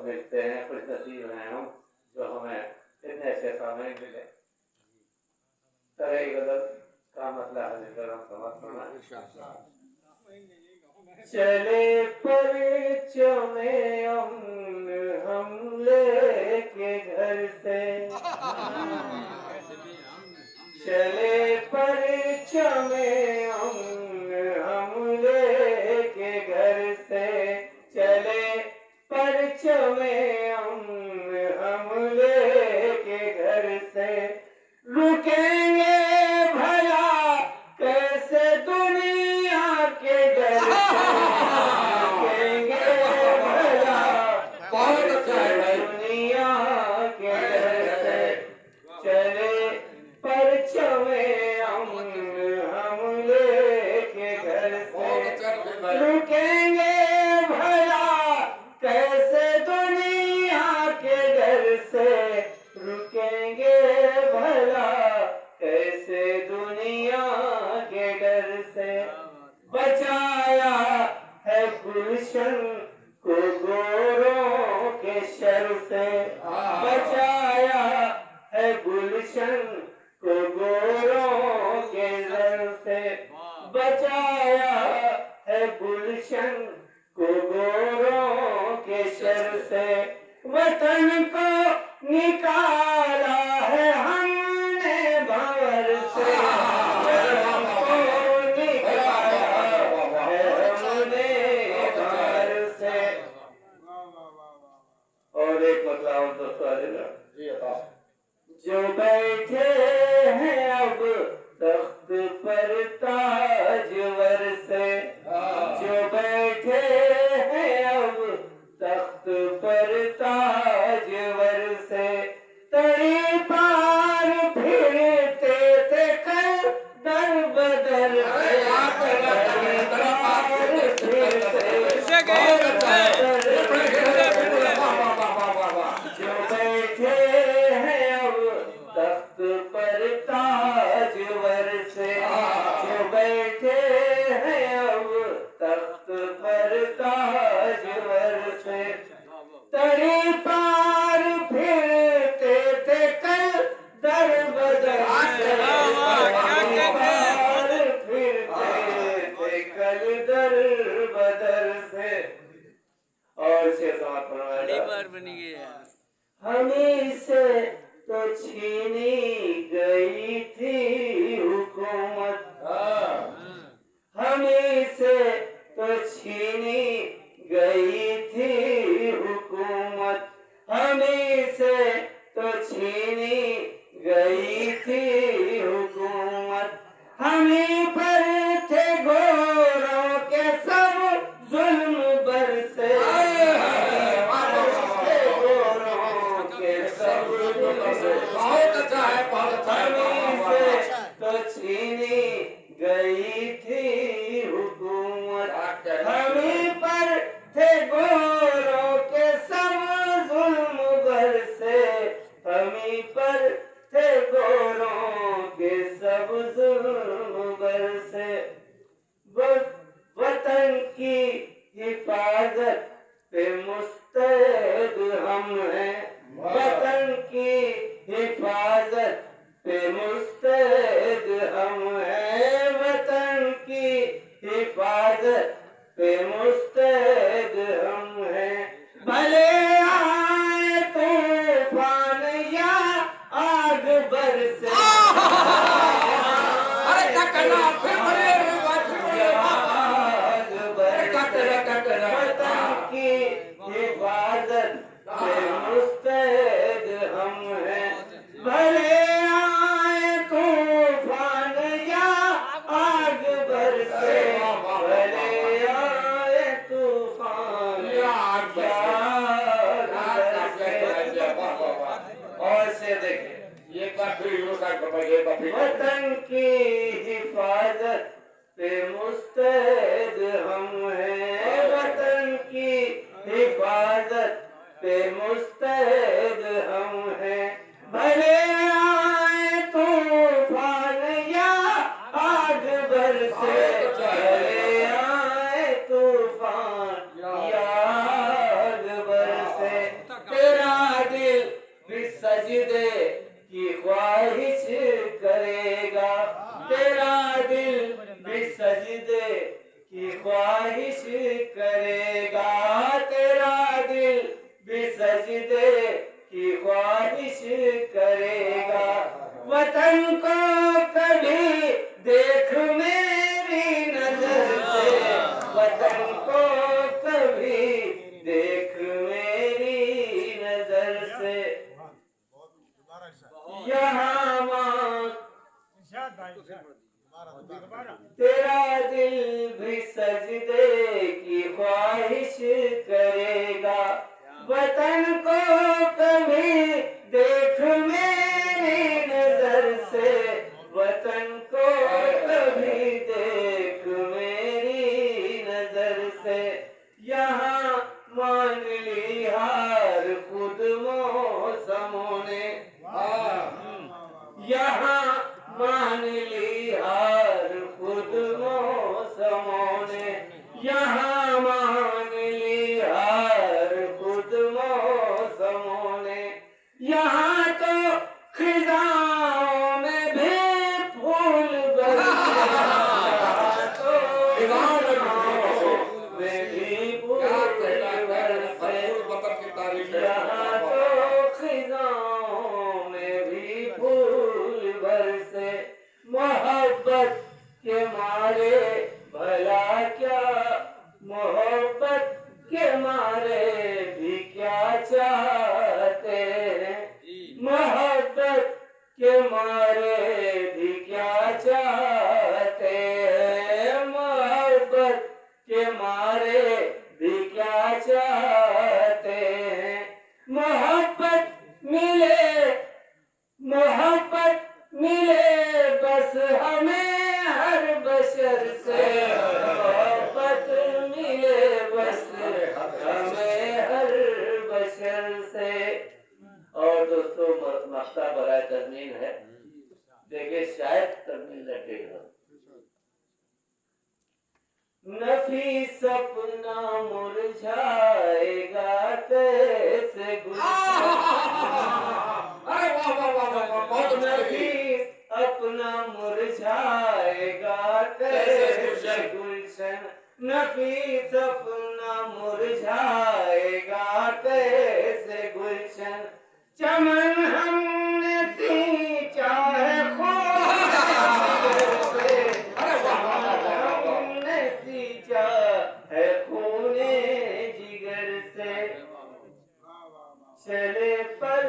मिलते हैं, कुछ नसीब हैं हम जो हमें इतने ऐसे समय मिले। तरह गदर का मतलब है समर्थना चले परिचय में हम लेके घर से चले परिचय में हम लेके घर से चले परिचय में हम लेके घर से रुकेंगे भला कैसे दुनिया के डर से रुकेंगे भला कैसे दुनिया के डर से चले परिचय में हम लेके घर से रुकेंगे भला कैसे दुनिया के डर से रुकेंगे भला कैसे दुनिया के डर से बचाया है गुलशन को गोरों के शर से बचाया है गुलशन को गोरों के शर से बचाया है गुलशन को गोरों के शर से वतन को निकाला है हमने भंवर से वतन को निकाला है हमने भंवर से। और एक मतलब दोस्तों जो बैठे हैं अब तख्त पर ताजवर से जो बैठे हैं अब तख्त पर ताजवर से तरी पार फिरते थे कल दर बदर जो बैठे हैं अब तख्त पर ताजवर से जो बैठे हैं अब तख्त पर ताजवर से तरी पार फिरते थे कल दर बदर पार फिरते थे कल दर बदर से। और से हमें से तो छीनी गई थी हुकूमत हमें से तो छीनी गई थी हुकूमत हमें से तो छीनी गई थी हुकूमत हमें पर थे गोरों के सब जुल्म बरसे गोरों के सब बहुत अच्छा है हमें से तो छीनी गई थी हुकूमत हमें पर थे गोरों के सब जुल्म बरसे हमें पर थे गोरों के सब जुल्म बरसे वतन की हिफाजत पे मुस्तैद हम हैं वतन की हिफाजत पे मुस्तैद हम हैं वतन की हिफाजत पे मुस्तैद हम हैं भले आए तूफान या आग बरसे वतन की हिफाजत पे मुस्तैद हम हैं भले आए तूफान या आग बरसे भले आए तूफान या आग बरसे। और से देखिए ये वतन की हिफाजत पे मुस्तैद हम हैं वतन की हिफाजत पे मुस्तैद हम हैं भले आए तूफान या आग बरसे भले आए तूफान या आग बरसे। करेगा, तेरा दिल भी सजदे की ख्वाहिश करेगा। वतन को कभी देख मेरी नजर से, वतन को कभी देख मेरी नजर से। यहाँ माँ तेरा दिल भी सजदे की ख्वाहिश करेगा। वतन को कभी देख मेरी नजर से, वतन को कभी देख मेरी नजर से। यहाँ मान ली हार खुद मौसमों ने, यहाँ मान ली हार खुद मौसमों ने, यहाँ मान ली हार खुद मौसमों ने। यहाँ तो खिजाओं में भी फूल बरसे, यहाँ तो खिजाओं में भी फूल बरसे, यहाँ तो खिजाओं में भी फूल बरसे। मोहब्बत के मारे भला क्या, मोहब्बत के मारे भी क्या चाहते हैं, मोहब्बत के मारे भी क्या चाहते हैं, मोहब्बत के मारे भी क्या चाहते हैं। मोहब्बत मिले, मोहब्बत मिले बस हमें हर बशर से, मोहब्बत मिले बस हमें हर बशर से। और दोस्तों मक्ता बराए तज़मीन है, देखिए शायद तज़मीन लगेगा। नफीस अपना मुरझाएगा कैसे गुलशन, नफीस अपना मुरझाएगा कैसे गुलशन, नफीस अपना मुरझाएगा कैसे गुलशन। चमन हमने सींचा है खून से, हमने सींचा है खूने जिगर से। चले पर